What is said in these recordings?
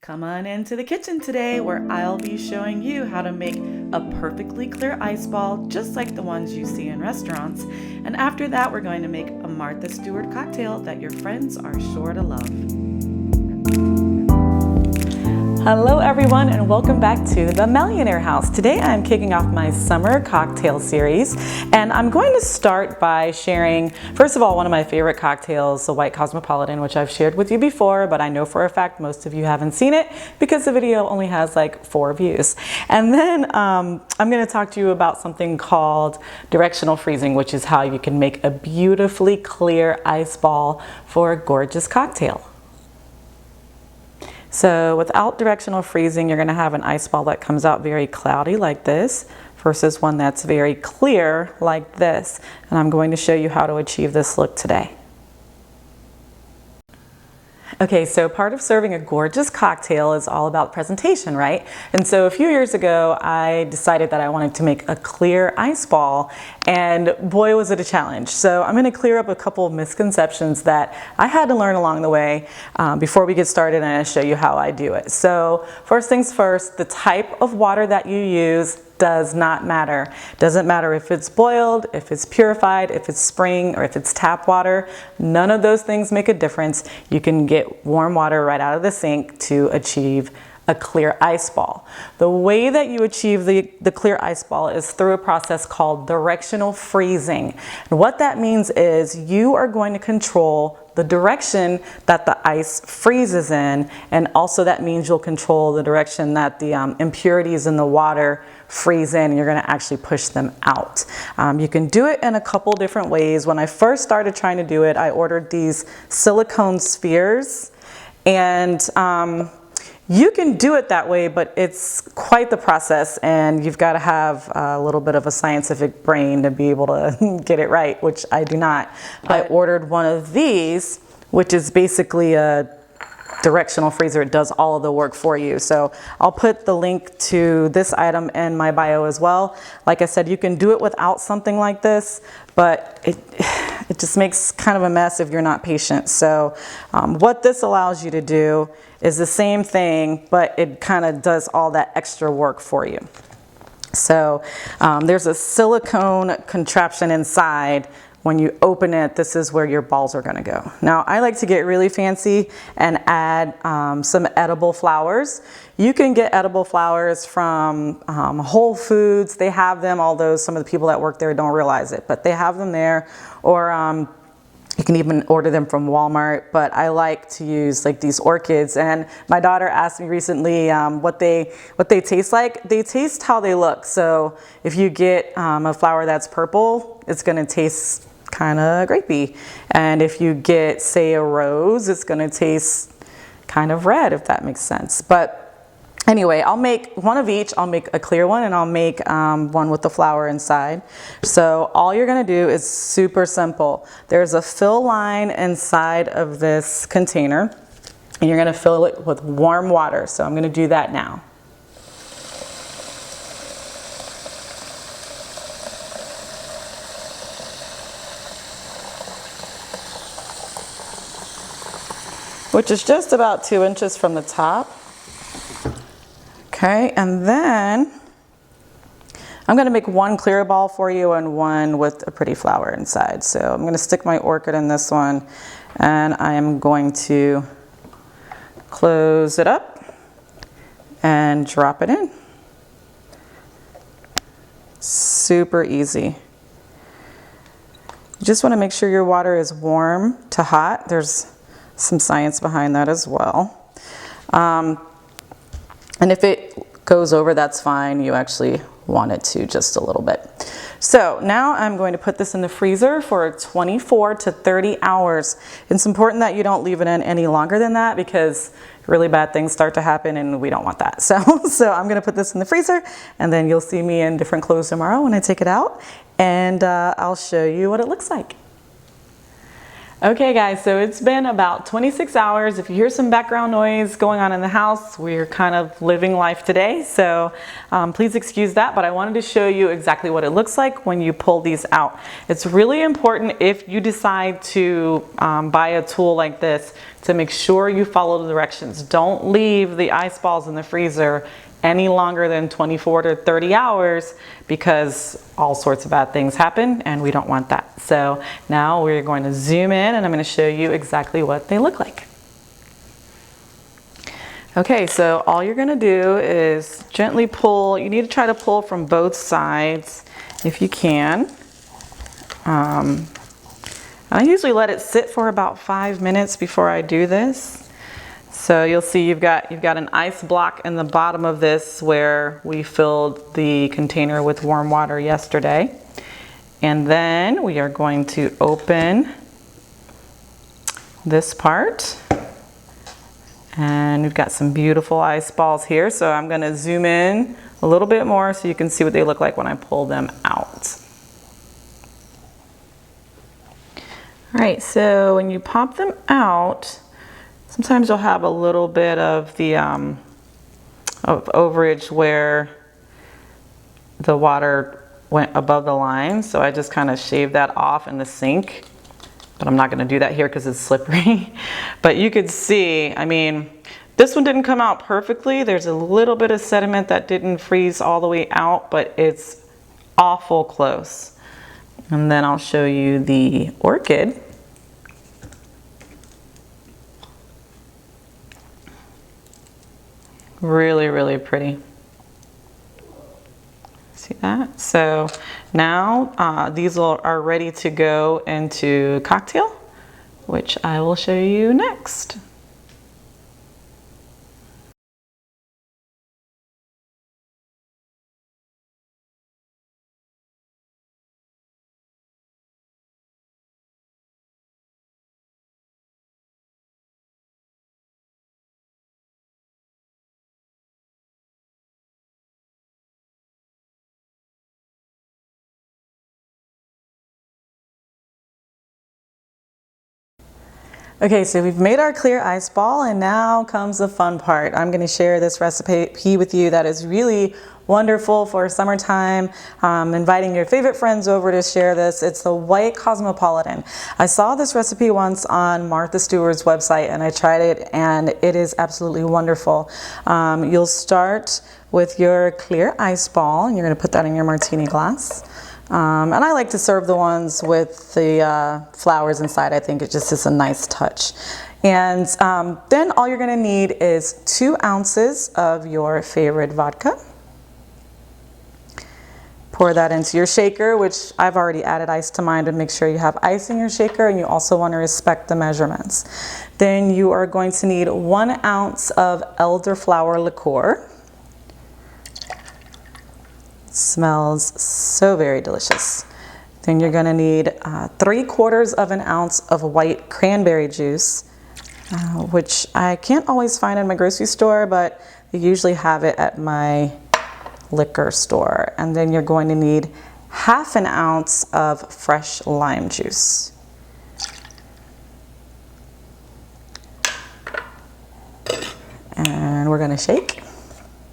Come on into the kitchen today where I'll be showing you how to make a perfectly clear ice ball just like the ones you see in restaurants. And after that, we're going to make a Martha Stewart cocktail that your friends are sure to love. Hello everyone and welcome back to the Millionaire House. Today I'm kicking off my summer cocktail series and I'm going to start by sharing, first of all, one of my favorite cocktails, the White Cosmopolitan, which I've shared with you before, but I know for a fact most of you haven't seen it because the video only has like 4 views. And then I'm going to talk to you about something called directional freezing, which is how you can make a beautifully clear ice ball for a gorgeous cocktail. So without directional freezing, you're going to have an ice ball that comes out very cloudy like this versus one that's very clear like this. And I'm going to show you how to achieve this look today. Okay, so part of serving a gorgeous cocktail is all about presentation, right? And so a few years ago, I decided that I wanted to make a clear ice ball, and boy, was it a challenge. So I'm going to clear up a couple of misconceptions that I had to learn along the way before we get started, and I'll show you how I do it. So first things first, the type of water that you use does not matter. Doesn't matter if it's boiled, if it's purified, if it's spring, or if it's tap water. None of those things make a difference. You can get warm water right out of the sink to achieve a clear ice ball. The way that you achieve the clear ice ball is through a process called directional freezing. And what that means is you are going to control the direction that the ice freezes in, and also that means you'll control the direction that the impurities in the water freeze in, and you're going to actually push them out. You can do it in a couple different ways. When I first started trying to do it, I ordered these silicone spheres, and you can do it that way, but it's quite the process, and you've got to have a little bit of a scientific brain to be able to get it right, which I do not. I ordered one of these, which is basically a directional freezer. It does all of the work for you. So I'll put the link to this item in my bio as well. Like I said, you can do it without something like this, but it just makes kind of a mess if you're not patient. So what this allows you to do is the same thing, but it kind of does all that extra work for you. So there's a silicone contraption inside. When you open it, this is where your balls are going to go. Now, I like to get really fancy and add some edible flowers. You can get edible flowers from Whole Foods. They have them, although some of the people that work there don't realize it, but they have them there. Or you can even order them from Walmart, but I like to use like these orchids. And my daughter asked me recently what they taste like. They taste how they look. So if you get a flower that's purple, it's going to taste kind of grapey. And if you get, say, a rose, it's going to taste kind of red, if that makes sense. But anyway, I'll make one of each. I'll make a clear one, and I'll make one with the flower inside. So all you're going to do is super simple. There's a fill line inside of this container, and you're going to fill it with warm water. So I'm going to do that now. Which is just about 2 inches from the top. Okay, and then I'm going to make one clear ball for you and one with a pretty flower inside. So I'm going to stick my orchid in this one, and I am going to close it up and drop it in. Super easy. You just want to make sure your water is warm to hot. There's some science behind that as well. And if it goes over, that's fine. You actually want it to just a little bit. So now I'm going to put this in the freezer for 24 to 30 hours. It's important that you don't leave it in any longer than that because really bad things start to happen and we don't want that. So I'm going to put this in the freezer, and then you'll see me in different clothes tomorrow when I take it out, and I'll show you what it looks like. Okay guys, so it's been about 26 hours. If you hear some background noise going on in the house, we're kind of living life today, so please excuse that, but I wanted to show you exactly what it looks like when you pull these out. It's really important if you decide to buy a tool like this to make sure you follow the directions. Don't leave the ice balls in the freezer any longer than 24 to 30 hours because all sorts of bad things happen and we don't want that. So now we're going to zoom in and I'm going to show you exactly what they look like. Okay, so all you're going to do is gently pull. You need to try to pull from both sides if you can. I usually let it sit for about 5 minutes before I do this. So you'll see you've got an ice block in the bottom of this where we filled the container with warm water yesterday. And then we are going to open this part. And we've got some beautiful ice balls here. So I'm going to zoom in a little bit more so you can see what they look like when I pull them out. All right, so when you pop them out, sometimes you'll have a little bit of the of overage where the water went above the line. So I just kind of shaved that off in the sink, but I'm not going to do that here because it's slippery. But you could see, I mean, this one didn't come out perfectly. There's a little bit of sediment that didn't freeze all the way out, but it's awful close. And then I'll show you the orchid. Really, really pretty. See that? So now these are ready to go into cocktail, which I will show you next. Okay, so we've made our clear ice ball and now comes the fun part. I'm going to share this recipe with you that is really wonderful for summertime, inviting your favorite friends over to share this. It's the White Cosmopolitan. I saw this recipe once on Martha Stewart's website and I tried it and it is absolutely wonderful. You'll start with your clear ice ball and you're going to put that in your martini glass. And I like to serve the ones with the flowers inside. I think it just is a nice touch. And then all you're going to need is 2 ounces of your favorite vodka. Pour that into your shaker, which I've already added ice to mine to make sure you have ice in your shaker, and you also want to respect the measurements. Then you are going to need 1 ounce of elderflower liqueur. Smells so very delicious. Then you're going to need 3/4 of an ounce of white cranberry juice, which I can't always find in my grocery store, but I usually have it at my liquor store. And then you're going to need 1/2 ounce of fresh lime juice. And we're going to shake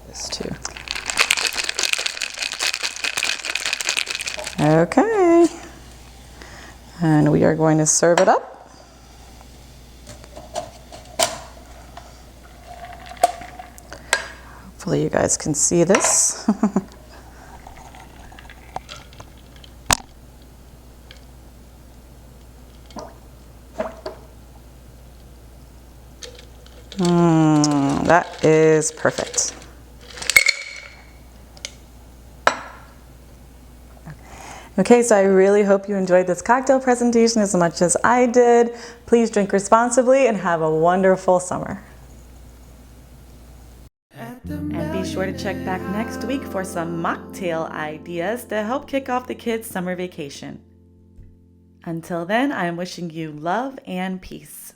this too. Okay, and we are going to serve it up. Hopefully you guys can see this. That is perfect. Okay, so I really hope you enjoyed this cocktail presentation as much as I did. Please drink responsibly and have a wonderful summer. And be sure to check back next week for some mocktail ideas to help kick off the kids' summer vacation. Until then, I am wishing you love and peace.